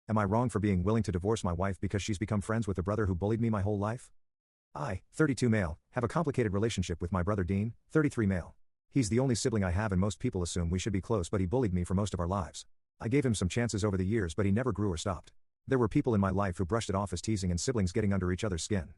Am I wrong for being willing to divorce my wife because she's become friends with the brother who bullied me my whole life? I, 32 male, have a complicated relationship with my brother Dean, 33 male. He's the only sibling I have and most people assume we should be close, but he bullied me for most of our lives. I gave him some chances over the years, but he never grew or stopped. There were people in my life who brushed it off as teasing and siblings getting under each other's skin.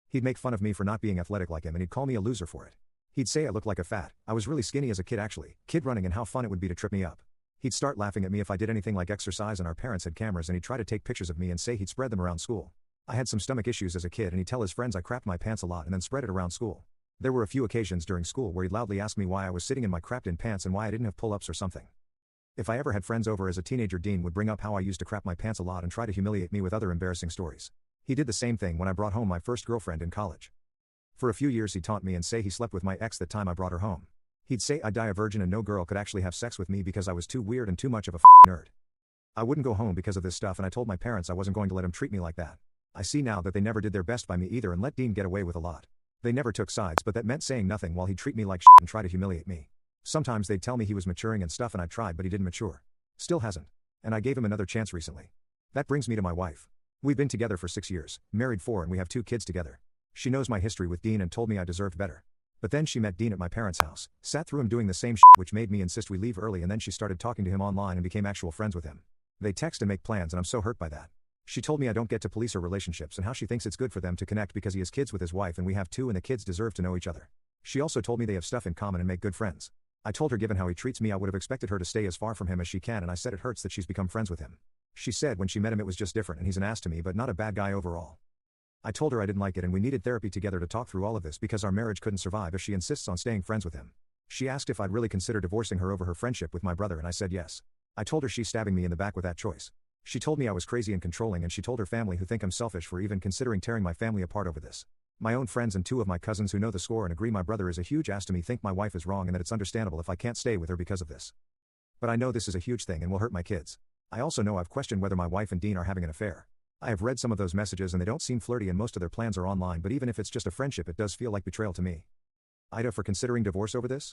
He'd make fun of me for not being athletic like him and he'd call me a loser for it. He'd say I looked like a fat, I was really skinny as a kid actually, kid running, and how fun it would be to trip me up. He'd start laughing at me if I did anything like exercise, and our parents had cameras, and he'd try to take pictures of me and say he'd spread them around school. I had some stomach issues as a kid and he'd tell his friends I crapped my pants a lot and then spread it around school. There were a few occasions during school where he'd loudly ask me why I was sitting in my crapped in pants and why I didn't have pull-ups or something. If I ever had friends over as a teenager, Dean would bring up how I used to crap my pants a lot and try to humiliate me with other embarrassing stories. He did the same thing when I brought home my first girlfriend in college. For a few years he'd taunt me and say he slept with my ex that time I brought her home. He'd say I'd die a virgin and no girl could actually have sex with me because I was too weird and too much of a nerd. I wouldn't go home because of this stuff, and I told my parents I wasn't going to let him treat me like that. I see now that they never did their best by me either and let Dean get away with a lot. They never took sides, but that meant saying nothing while he'd treat me like shit and try to humiliate me. Sometimes they'd tell me he was maturing and stuff, and I tried, but he didn't mature. Still hasn't. And I gave him another chance recently. That brings me to my wife. We've been together for 6 years, married 4, and we have 2 kids together. She knows my history with Dean and told me I deserved better. But then she met Dean at my parents' house, sat through him doing the same shit, which made me insist we leave early, and then she started talking to him online and became actual friends with him. They text and make plans, and I'm so hurt by that. She told me I don't get to police our relationships and how she thinks it's good for them to connect because he has kids with his wife and we have 2 and the kids deserve to know each other. She also told me they have stuff in common and make good friends. I told her given how he treats me I would have expected her to stay as far from him as she can, and I said it hurts that she's become friends with him. She said when she met him it was just different and he's an ass to me but not a bad guy overall. I told her I didn't like it and we needed therapy together to talk through all of this because our marriage couldn't survive if she insists on staying friends with him. She asked if I'd really consider divorcing her over her friendship with my brother and I said yes. I told her she's stabbing me in the back with that choice. She told me I was crazy and controlling, and she told her family, who think I'm selfish for even considering tearing my family apart over this. My own friends and 2 of my cousins who know the score and agree my brother is a huge ass to me think my wife is wrong and that it's understandable if I can't stay with her because of this. But I know this is a huge thing and will hurt my kids. I also know I've questioned whether my wife and Dean are having an affair. I have read some of those messages and they don't seem flirty and most of their plans are online, but even if it's just a friendship it does feel like betrayal to me. AITA for considering divorce over this?